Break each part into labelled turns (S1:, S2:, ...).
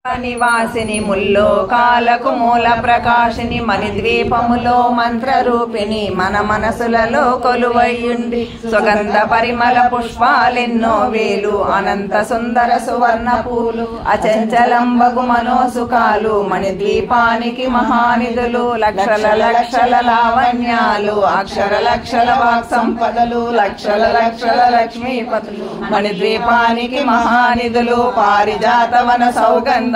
S1: నివాసిని ముల్లోకాలకు మూల ప్రకాశిని మణిద్వీపములో మంత్రరూపిణి మన మనసులలో కొలువయ్యుండి సుగంధ పరిమళ పుష్పాలెన్నో వేలు అనంత సుందర సువర్ణ పూలు అచంచలంబగు మనోసుకాలు మణిద్వీపానికి మహానిధులు లక్షల లక్షల లావణ్యాలు అక్షర లక్షల వాక్ సంపదలు లక్షల లక్షల లక్ష్మీపతులు మణిద్వీపానికి మహానిధులు పారిజాతవన సౌగంధ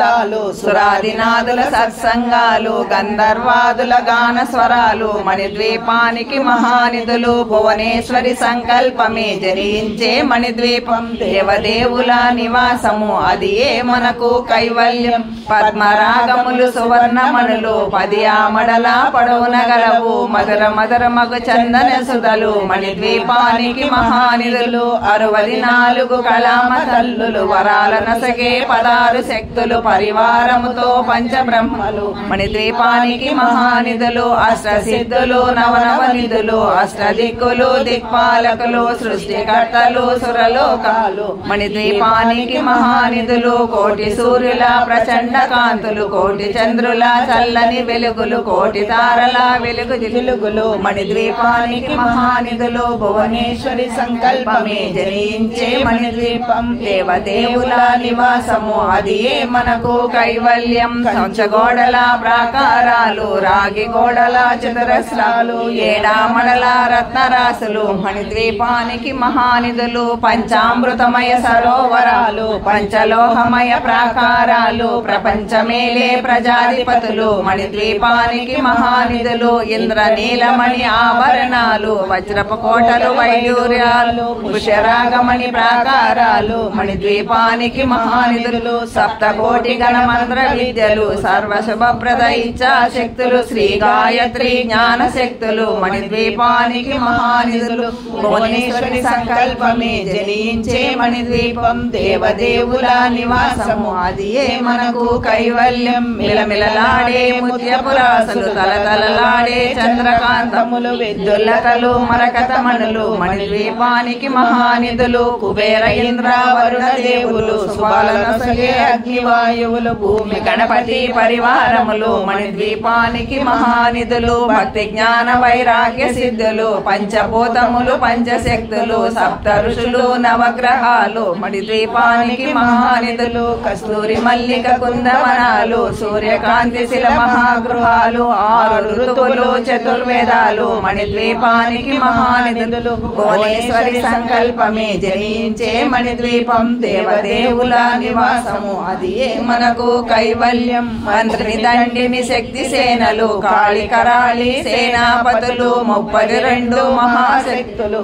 S1: సురాదినాదుల సత్సంగాలు గంధర్వాదుల గాన స్వరాలు మణిద్వీపానికి మహానిధులు భువనేశ్వరి సంకల్పమే జరించే మణిద్వీపం దేవదేవుల నివాసము అది ఏ మనకు కైవల్యం పద్మరాగములు సువర్ణమణులు 10 ఆమడల పొడవున గలవు మధుర మధుర మగు చందన సుధలు మణిద్వీపానికి మహానిధులు 64 కళామ తల్లులు వరాల నసగే 16 శక్తులు పరివారముతో పంచబ్రహ్మలు మణిద్వీపానికి మహానిధులు అష్టసిద్ధులు నవనవనిధులు అష్టదిక్కులు దిక్పాలకులు సృష్టికర్తలు సురలోకాలు మణిద్వీపానికి మహానిధులు కోటి సూర్యుల ప్రచండ కాంతులు కోటి చంద్రుల చల్లని వెలుగులు కోటి తారల వెలుగు జిలుగులు మణిద్వీపానికి మహానిధులు భువనేశ్వరి సంకల్పమే జరించే మణిద్వీపం దేవదేవుల నివాసము అది ఏ మనకు కైవల్యం సంచగోడల ప్రాకారాలు రాగి గోడల చతురస్రాలు ఏడామడల రత్నరాసులు మణిద్వీపానికి మహానిధులు పంచామృతమయ సరోవరాలు పంచలోహమయ ప్రాకారాలు ప్రపంచమేలే ప్రజాధిపతులు మణిద్వీపానికి మహానిధులు ఇంద్రనీలమణి ఆభరణాలు వజ్రపు కోటలు వైడూర్యాలు పుష్యరాగమణి ప్రాకారాలు మణిద్వీపానికి మహానిధులు సప్తకోటి గణ మంత్ర విద్యలు సర్వశుభప్రద ఇచ్చా శక్తులు శ్రీ గాయత్రి జ్ఞాన శక్తులు మణిద్వీపానికి మహానిధులు భువనేశ్వరి సంకల్పమే జనించే మణిద్వీపం దేవదేవుల నివాసము అది ఏ మనకు కైవల్యం మిలమిలలాడే ముత్యపురాసులు తలతలలాడే చంద్రకాంతములు విద్యుల్లతలు మరకతమణులు మణిద్వీపానికి మహానిధులు కుబేర ఇంద్ర వరుణ దేవులు శుభాలనసగే అగ్నివాయువులు భూమి గణపతి పరివారములు మణిద్వీపానికి మహానిధులు భక్తి జ్ఞాన వైరాగ్య సిద్ధులు పంచభూతములు పంచశక్తులు సప్త ఋషులు నవగ్రహాలు మణిద్వీపానికి మహానిధులు కస్తూరి మల్లిక కుందవనాలు సూర్యకాంతి శిల మహాగృహాలు 6 ఋతువులు చతుర్వేదాలు మణిద్వీపానికి మహానిధులు భువనేశ్వరి సంకల్పమే జరించే మణిద్వీపం దేవదేవుల నివాసము అది ఏ మనకు కైవల్యం మంత్రిని దండిని శక్తి సేనలు కాళి కరాళి సేనాపతులు 32 మహాశక్తులు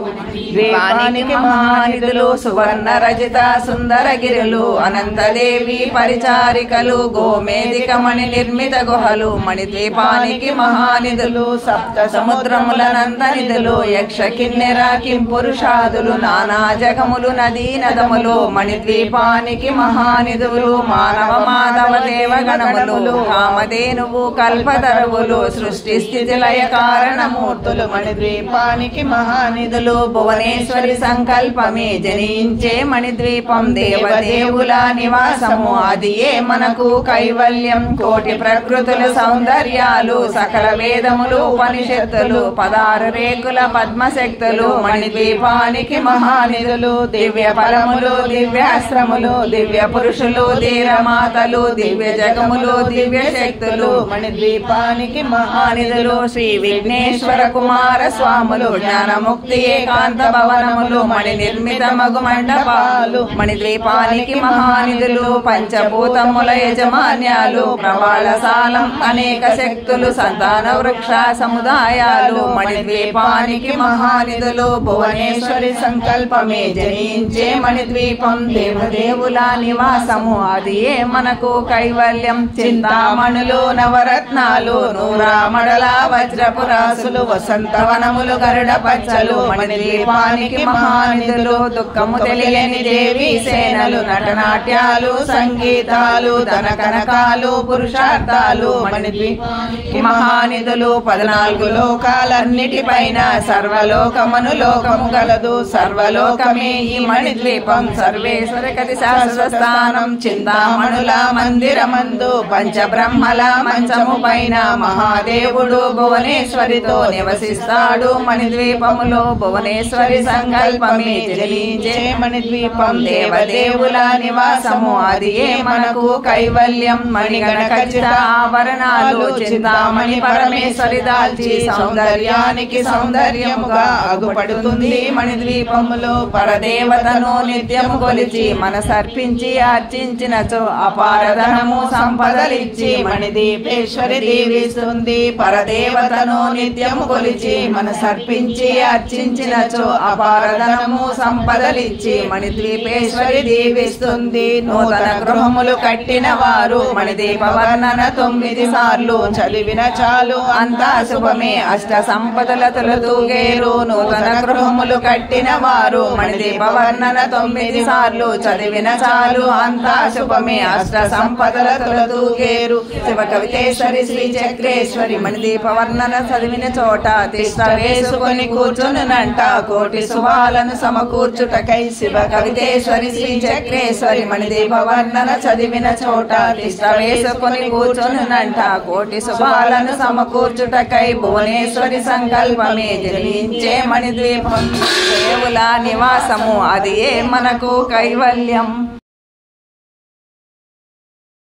S1: ద్వీపానికి మహానిధులు సువర్ణ రజిత సుందర గిరులు అనంతదేవి పరిచారికలు గోమేధికమణి నిర్మిత గుహలు మణిద్వీపానికి మహానిధులు సప్త సముద్రములనంత నిధులు యక్ష కిన్నెర కింపురుషాదులు నానా జగములు నదీ నదములు మణిద్వీపానికి మహానిధులు మానవ మాధవ దేవగణములు కామధేనువు కల్పతరువులు సృష్టి స్థితి లయ కారణమూర్తులు మణిద్వీపానికి మహానిధులు భువనేశ్వరి సంకల్పమే జనించే మణిద్వీపం దేవదేవుల నివాసము అది ఏ మనకు కైవల్యం కోటి ప్రకృతుల సౌందర్యాలు సకల వేదములు ఉపనిషత్తులు 16 రేకుల పద్మశక్తులు మణిద్వీపానికి మహానిధులు దివ్య ఫలములు దివ్యాశ్రములు దివ్య పురుషులు ధీరమాతలు దివ్య జగములు దివ్య శక్తులు మణిద్వీపానికి మహానిధులు శ్రీ విఘ్నేశ్వర కుమార స్వాములు జ్ఞానముక్తి ఏకాంత భవనములు మణి నిర్మిత మగు మండపాలు మణిద్వీపానికి మహానిధులు పంచభూతముల యజమాన్యాలు ప్రవాళశాలం అనేక శక్తులు సంతాన వృక్ష సముదాయాలు మణిద్వీపానికి మహానిధులు భువనేశ్వరి సంకల్పమే జనించే మణిద్వీపం దేవదేవుల నివాసము అది ఏ మనకు కైవల్యం చింతామణులు నవరత్నాలు నూరామడల వజ్రపురాసులు వసంతవనములు గరుడ పచ్చలు మణిద్వీపానికి మహానిధులు దుఃఖము తెలియని దేవి సేనలు నటనాట్యాలు సంగీతాలు ధనకనకాలు పురుషార్థాలు మణిద్వీపానికి మహానిధులు 14 లోకాలన్నిటిపైన సర్వలోకమను లోకము గలదు సర్వలోకమే ఈ మణిద్వీపం సర్వేశ్వర కతి శాశ్వత స్థానం చింతామణుల
S2: గణుల మందిరమందు పంచబ్రహ్మల మంచము పైన మహాదేవుడు భువనేశ్వరితో నివసిస్తాడు మణిద్వీపములో. భువనేశ్వరి సంకల్పమే జలించే మణిద్వీపం దేవదేవుల నివాసము, అది ఏ మనకు కైవల్యం. మణిగణ ఖచ్చిత ఆభరణాలు చింతామణి పరమేశ్వరి దాల్చి సౌందర్యానికి సౌందర్యముగా అగుపడుతుంది మణిద్వీపములో. పరదేవతను నిత్యము కొలిచి మనసర్పించి అర్చించినచో అపారధనము సంపదలిచ్చి మణిదీపేశ్వరి దీవిస్తుంది. పరదేవతను నిత్యము కొలిచి మనసర్పించి అర్చించినచో అపారధనము సంపదలిచ్చి మణిద్వీపేశ్వరి దీవిస్తుంది. నూతన గృహములు కట్టిన వారు మణిదీప వర్ణన 9 సార్లు చదివిన చాలు అంతా శుభమే, అష్ట సంపదల తొలతూగేరు. నూతన గృహములు కట్టిన వారు మణిదీప వర్ణన 9 సార్లు చదివిన చాలు అంతా శుభమే, అష్ట సంపదల తొలతూగేరు. శివ కవితేశ్వరి శ్రీ చక్రేశ్వరి మణిదీప వర్ణన చదివిన చోట తిష్ట వేసుకొని కూర్చునునంట కోటి శుభాలను సమకూర్చుటకై. శివ కవితేశ్వరి శ్రీ చక్రేశ్వరి మణిదీప వర్ణన చదివిన చోట తిష్ట వేసుకొని కూర్చునునంట కోటి శుభాలను సమకూర్చుటకై. భువనేశ్వరి సంకల్పమే జలించే మణిద్వీపం దేవుల నివాసము, అది ఏ మనకు కైవల్యం.